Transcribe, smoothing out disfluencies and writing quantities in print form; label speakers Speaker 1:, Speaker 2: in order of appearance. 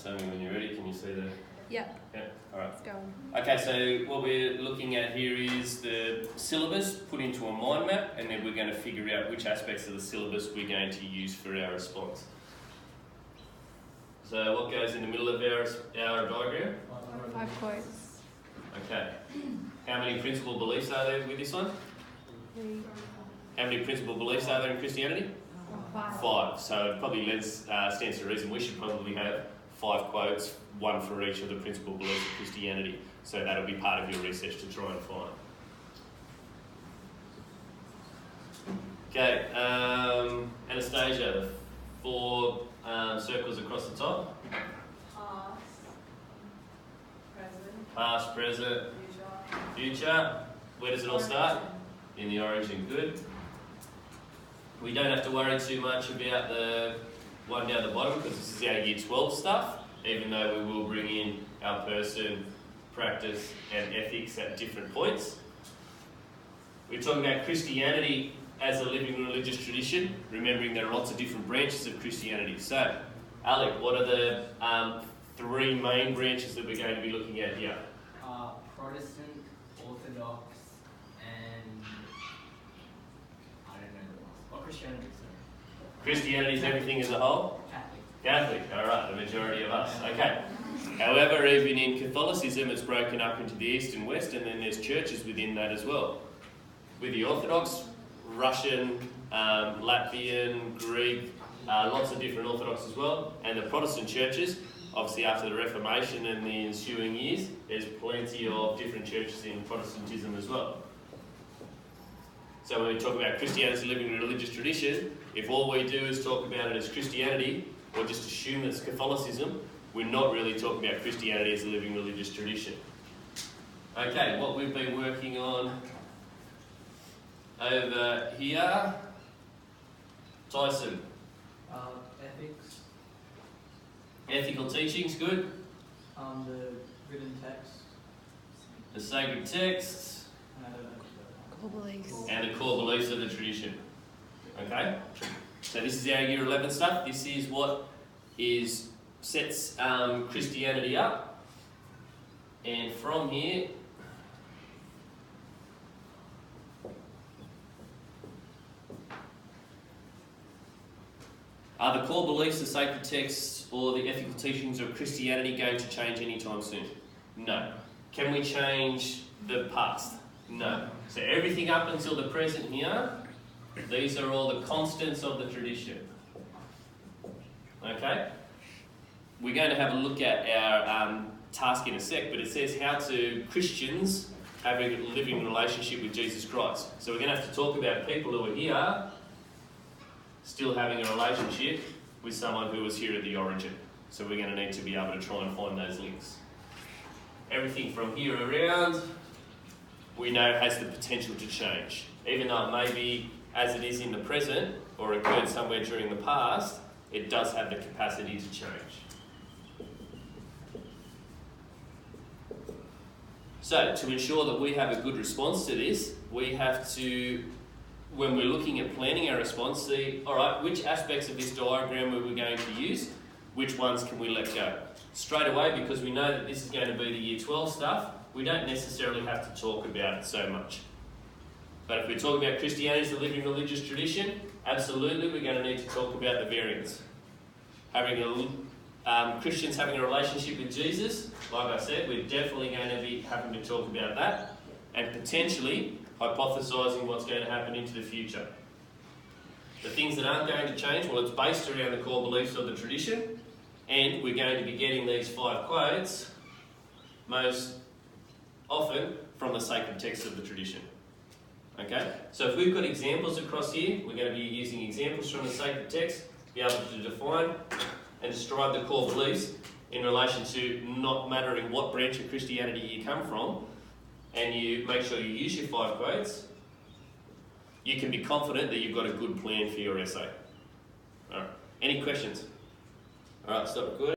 Speaker 1: Tell me when you're ready. Can you see the...
Speaker 2: Yeah.
Speaker 1: Yeah, all right.
Speaker 2: Let's go.
Speaker 1: Okay, so what we're looking at here is the syllabus put into a mind map, and then we're going to figure out which aspects of the syllabus we're going to use for our response. So what goes in the middle of our diagram?
Speaker 2: 5 quotes.
Speaker 1: Okay. How many principal beliefs are there with this one?
Speaker 2: 3.
Speaker 1: How many principal beliefs are there in Christianity?
Speaker 2: 5.
Speaker 1: 5. So it probably stands to reason we should probably have 5 quotes, 1 for each of the principal beliefs of Christianity. So that'll be part of your research to try and find. Okay, Anastasia, 4 circles across the top. Past, present, future. Where does it all start? In the origin. Good. We don't have to worry too much about the one down the bottom because this is our Year 12 stuff, even though we will bring in our person, practice and ethics at different points. We're talking about Christianity as a living religious tradition, remembering there are lots of different branches of Christianity. So, Alec, what are the 3 main branches that we're going to be looking at here?
Speaker 3: Protestant, Orthodox, and I don't know the rest. What Christianity is there?
Speaker 1: Christianity is everything as a whole?
Speaker 3: Catholic.
Speaker 1: Catholic, alright, the majority of us. Okay. However, even in Catholicism, it's broken up into the East and West, and then there's churches within that as well. With the Orthodox, Russian, Latvian, Greek, lots of different Orthodox as well, and the Protestant churches. Obviously, after the Reformation and the ensuing years, there's plenty of different churches in Protestantism as well. So when we talk about Christianity as a living religious tradition, if all we do is talk about it as Christianity, or just assume it's Catholicism, we're not really talking about Christianity as a living religious tradition. Okay, what we've been working on over here, Tyson.
Speaker 3: Ethics.
Speaker 1: Ethical teachings, good.
Speaker 3: The written text.
Speaker 1: The sacred texts.
Speaker 2: Core beliefs.
Speaker 1: And the core beliefs of the tradition. Okay? So this is our Year 11 stuff. This is what sets Christianity up. And from here, are the core beliefs, the sacred texts, or the ethical teachings of Christianity going to change anytime soon? No. Can we change the past? No. So everything up until the present here, these are all the constants of the tradition. Okay? We're going to have a look at our task in a sec, but it says how to Christians have a living relationship with Jesus Christ. So we're going to have to talk about people who are here still having a relationship with someone who was here at the origin. So we're going to need to be able to try and find those links. Everything from here around, we know has the potential to change. Even though it may be as it is in the present, or occurred somewhere during the past, it does have the capacity to change. So, to ensure that we have a good response to this, we have to, when we're looking at planning our response, see, alright, which aspects of this diagram are we going to use? Which ones can we let go? Straight away, because we know that this is going to be the Year 12 stuff, we don't necessarily have to talk about it so much. But if we're talking about Christianity as a living religious tradition, absolutely we're going to need to talk about the variants. Christians having a relationship with Jesus, like I said, we're definitely going to be having to talk about that, and potentially hypothesising what's going to happen into the future. The things that aren't going to change, well, it's based around the core beliefs of the tradition, and we're going to be getting these 5 quotes most often from the sacred texts of the tradition. Okay? So if we've got examples across here, we're going to be using examples from the sacred text to be able to define and describe the core beliefs in relation to not mattering what branch of Christianity you come from, and you make sure you use your 5 quotes, you can be confident that you've got a good plan for your essay. Alright, any questions? Alright, stop recording.